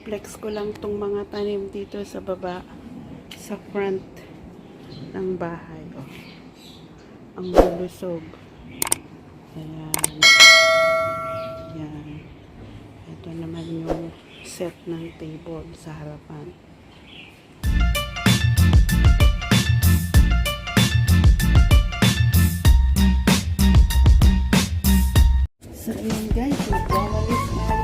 Flex ko lang tong mga tanim dito sa baba, sa front ng bahay. Oh. Ang malusog. Ayan. Ayan. Ito naman yung set ng table sa harapan. So, ayan guys. Magwawalis tayo.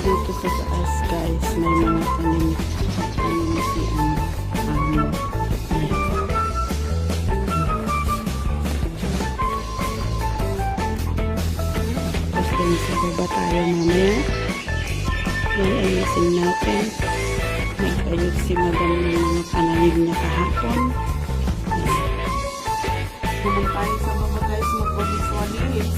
Dito sa taas guys, may mga tanim si ano. Tapos din sa baba tayo mamaya. May ayusin natin. Nag-ayos si madam ng mga pananim niya kahapon. Naman tayo sa baba guys, magwalis-walis.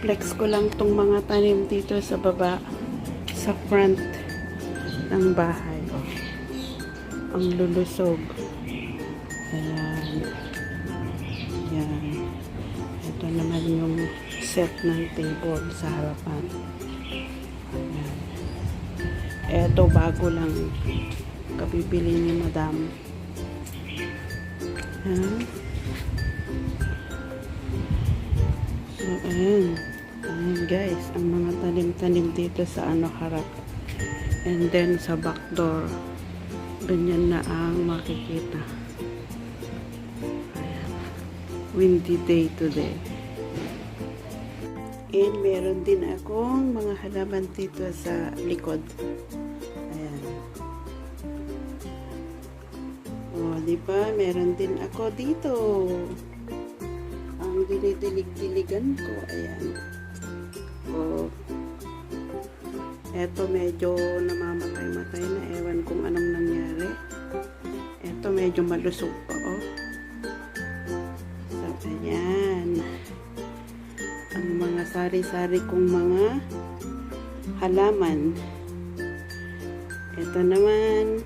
Flex ko lang tong mga tanim dito sa baba, sa front ng bahay. Oh. Ang lulusog. Ayan. Ayan. Ito naman yung set ng table sa harapan. Ayan. Ito bago lang kabibili ni Madam. Ayan. So, ayan. Ayan guys, ang mga tanim-tanim dito sa harap. And then sa back door, ganyan na ang makikita. Ayan. Windy day today. And meron din akong mga halaman dito sa likod. Ayan. O, diba? Meron din ako dito. Ang dinidilig-diligan ko. Ayan. O, eto medyo namamatay-matay na. Ewan kung anong nangyari. Eto medyo malusog pa, oh. So, ayan. Ang mga sari-sari kong mga halaman. Ito naman,